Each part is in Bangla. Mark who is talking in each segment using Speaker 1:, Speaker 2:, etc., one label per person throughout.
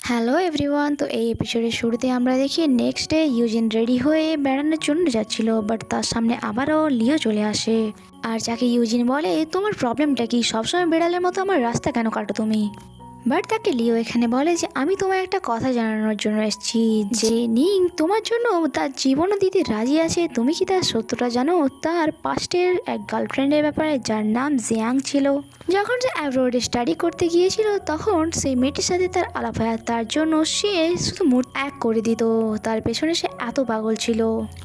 Speaker 1: Hello everyone. তো এই এপিসোডের শুরুতে আমরা দেখি নেক্সট ডে ইউজিন রেডি হয়ে বেড়ানোর জন্য যাচ্ছিল, বাট তার সামনে আবারও লিও চলে আসে। আর যাকে ইউজিন বলে, তোমার প্রবলেমটা কি? সবসময় বেড়ালের মতো আমার রাস্তা কেন কাটো তুমি? বাট তাকে লিও এখানে বলে যে আমি তোমার একটা কথা জানানোর জন্য এসেছি, যে নিং তোমার জন্য তার জীবনও দিতে রাজি আছে। তুমি কি তার সত্যটা জানো? তার পাস্টের এক গার্লফ্রেন্ডের ব্যাপারে, যার নাম জিয়াং ছিল। যখন সে অ্যাব্রোডে স্টাডি করতে গিয়েছিল, তখন সেই মেয়েটির সাথে তার আলাপ হয়। তার জন্য সে শুধু মুড এক করে দিত। তার পেছনে সে এত পাগল ছিল।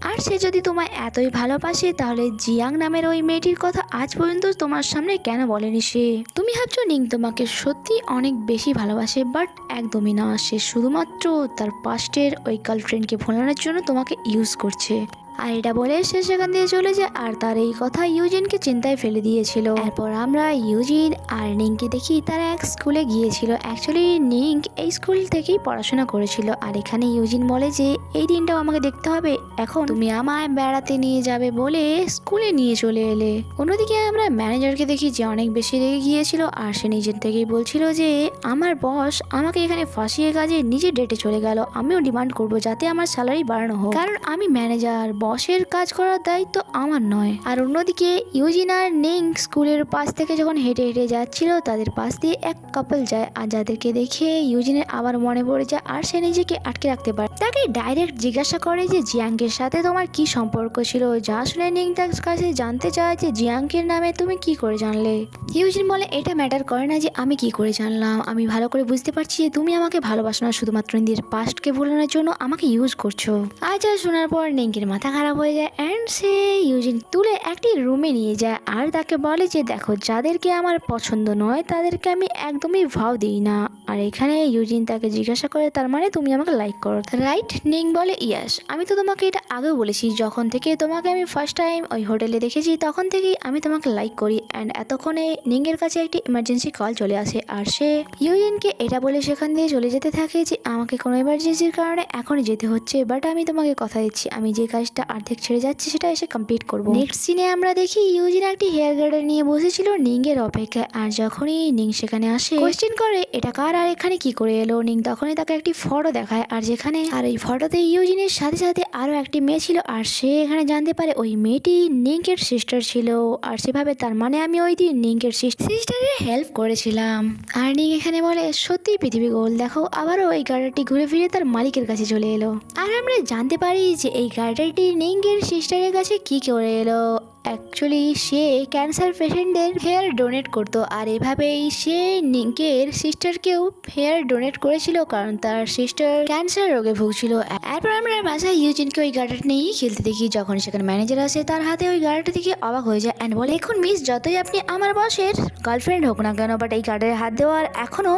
Speaker 1: আর সে যদি তোমায় এতই ভালোবাসে, তাহলে জিয়াং নামের ওই মেয়েটির কথা আজ পর্যন্ত তোমার সামনে কেন বলেনি সে? তুমি ভাবছো নিং তোমাকে সত্যি অনেক বেশি ভালোবাসে, বাট একদমই না। সে শুধুমাত্র তার পাস্টের ওই গার্লফ্রেন্ডকে ভোলানোর জন্য তোমাকে ইউজ করছে। আর এটা বলে সে সেখান দিয়ে চলে যায়। আর তার এই কথা ইউজিনকে চিন্তায় ফেলে দিয়েছিল। এরপর আমরা ইউজিন আর নিংকে দেখি তারা এক স্কুলে গিয়েছিল। অ্যাকচুয়ালি নিং এই স্কুল থেকেই পড়াশোনা করেছিল। আর এখানে ইউজিন বলে যে এই দিনটাও আমাকে দেখতে হবে, এখন তুমি আমায় বেড়াতে নিয়ে যাবে বলে স্কুলে নিয়ে চলে এলে। অন্যদিকে আমরা ম্যানেজারকে দেখি যে অনেক বেশি রেগে গিয়েছিল। আর সে নিজের থেকেই বলছিল যে আমার বস আমাকে এখানে ফাঁসিয়ে কাজে নিজের ডেটে চলে গেল। আমিও ডিমান্ড করবো যাতে আমার স্যালারি বাড়ানো হোক, কারণ আমি ম্যানেজার, বসের কাজ করার দায়িত্ব আমার নয়। আর অন্যদিকে ইউজিন আর নিং স্কুলের পাশ থেকে যখন হেঁটে হেঁটে যাচ্ছিল, তাদের পাশ দিয়ে এক কাপল যায়। আর যাদেরকে দেখে ইউজিনের আবার মনে পড়ে যায়। আর সে নিজেকে আটকে রাখতে পারে। তাকে ডাইরেক্ট জিজ্ঞাসা করে যে জিয়াংকের সাথে তোমার কি সম্পর্ক ছিল। যা শুনে নিং তার কাছে জানতে চায় যে জিয়াংকের নামে তুমি কি করে জানলে। ইউজিন বলে এটা ম্যাটার করে না যে আমি কি করে জানলাম, আমি ভালো করে বুঝতে পারছি যে তুমি আমাকে ভালোবাসো না, শুধুমাত্র নিজের পাস্টকে ভুলানোর জন্য আমাকে ইউজ করছো। আর যা শোনার পর নিংকের মাথা খারাপ হয়ে যায়। অ্যান্ড সে ইউজিন তুলে একটি রুমে নিয়ে যায়। আর তাকে বলে যে দেখো, যাদেরকে আমার পছন্দ নয় তাদেরকে আমি একদমই ভাও দিই না। আর এখানে ইউজিন তাকে জিজ্ঞাসা করে তার মানে তুমি আমাকে লাইক করো, রাইট? নিং বলে ইয়াস, আমি তো তোমাকে এটা আগেও বলেছি, যখন থেকে তোমাকে আমি ফার্স্ট টাইম ওই হোটেলে দেখেছি তখন থেকেই আমি তোমাকে লাইক করি। অ্যান্ড এতক্ষণে নিংয়ের কাছে একটি ইমার্জেন্সি কল চলে আসে। আর সে ইউজিনকে এটা বলে সেখান দিয়ে চলে যেতে থাকে যে আমাকে কোনো ইমার্জেন্সির কারণে এখনই যেতে হচ্ছে, বাট আমি তোমাকে কথা দিচ্ছি আমি যে কাজটা অর্ধেক ছেড়ে যাচ্ছি সেটা এসে কমপ্লিট করবো। নেক্সট সিনে আমরা দেখি ইউজিন একটি হেয়ার গার্ডার নিয়ে বসেছিল নিংয়ের অপেক্ষায়। আর যখনই নিং সেখানে আসে, কোয়েশ্চেন করে এটা কার আর এখানে কি করে এলো। নিং তখনই তাকে একটি ফটো দেখায়। আর যেখানে আর এই ফটোতে ইউজিনের সাথে সাথে আরো একটি মেয়ে ছিল। আর সে এখানে জানতে পারে ওই মেয়েটি নিংয়ের সিস্টার ছিল। আর সেভাবে তার মানে আমি ওই দিন নিংয়ের সিস্টারের হেল্প করেছিলাম। আর নিং এখানে বলে সত্যি পৃথিবী গোল, দেখো আবারও এই গার্ডারটি ঘুরে ফিরে তার মালিকের কাছে চলে এলো। আর আমরা জানতে পারি যে এই গার্ডারটি নিংয়ের সিস্টারের কাছে কি করে এলো। অ্যাকচুয়ালি সে ক্যান্সার পেশেন্টদের হেয়ার ডোনেট করতো। আর এভাবেই সে নিংকের সিস্টারকেও হেয়ার ডোনেট করেছিল, কারণ তার সিস্টার ক্যান্সার রোগে ভুগছিল। এরপর আমরা বাসায় ইউজিনকে ওই গার্ডারটা নিয়েই খেলতে দেখি। যখন সেখানে ম্যানেজার আসে, তার হাতে ওই গার্ডারটা থেকে অবাক হয়ে যায় অ্যান্ড বলে এখন মিস, যতই আপনি আমার বসের গার্লফ্রেন্ড হোক না কেন, বাট এই গার্ডারে হাত দেওয়ার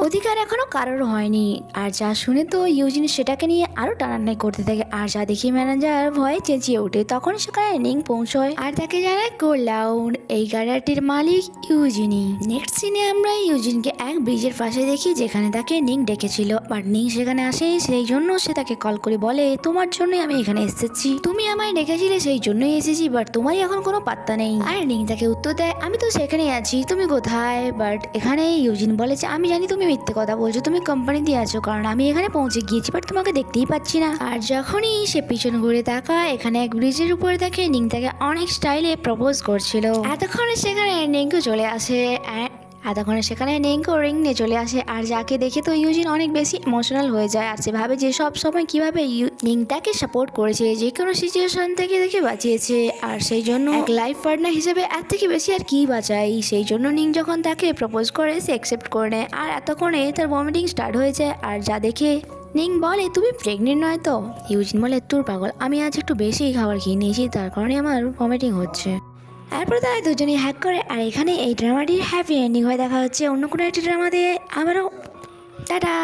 Speaker 1: অধিকার এখনো কারোর হয়নি। আর যা শুনে তো ইউজিন সেটাকে নিয়ে আরো টানাটানি করতে থাকে। আর যা দেখি ম্যানেজার ভয়ে চেঁচিয়ে ওঠে। তখন সেখানে নিং পৌঁছয় আর তাকে জানায় গোল্ডাউন এই গার্ডারটির মালিক ইউজিনই। নেক্সট সিনে আমরা ইউজিনকে এক ব্রিজের পাশে দেখি, যেখানে তাকে নিং ডেকেছিল। বাট নিং সেখানে আসে, সেই জন্য সে তাকে কল করে বলে তোমার জন্যই আমি এখানে এসেছি, তুমি আমায় ডেকেছিলে সেই জন্যই এসেছি, বাট তোমারই এখন কোনো পাত্তা নেই। আর নিং তাকে উত্তর দেয় আমি তো সেখানেই আছি, তুমি কোথায়? বাট এখানে ইউজিন বলে যে আমি জানি তুমি মিথ্যে কথা বলছো, তুমি কোম্পানিতে আছো, কারণ আমি এখানে পৌঁছে গিয়েছি বাট তোমাকে দেখতেই পাচ্ছি না। আর যখনই সে পিছন ঘুরে তাকায়, এখানে এক ব্রিজের উপরে দেখে নিং তাকে অনেক স্টাইলে প্রপোজ করছিল। এতক্ষণে সেখানে নিংকে চলে আসে। সেখানে নিংকো রিং নিয়ে চলে আসে। আর যাকে দেখে তো ইউজিন অনেক বেশি ইমোশনাল হয়ে যায়। আর সে ভাবে যে সব সময় কিভাবে নিং তাকে সাপোর্ট করেছে, যে কোনো সিচুয়েশন থেকে দেখে বাঁচিয়েছে। আর সেই জন্য এক লাইফ পার্টনার হিসেবে এর থেকে বেশি আর কি বাঁচাই। সেই জন্য নিং যখন তাকে প্রপোজ করে সে অ্যাকসেপ্ট করে নেয়। আর এতক্ষণে তার ভমিটিং স্টার্ট হয়ে যায়। আর যা দেখে নিং বলে তুমি প্রেগনেন্ট নয় তো? ইউজিন বলে তোর পাগল, আমি আজ একটু বেশি খাবার খেয়ে নিয়েছি, তার কারণে আমার ভমিটিং হচ্ছে। এরপর তারা দুজনেই হ্যাক করে। আর এখানে এই ড্রামাটির হ্যাপি এন্ডিং হয়ে দেখা হচ্ছে অন্য কোনো একটি ড্রামাতে। আবারও টাটা।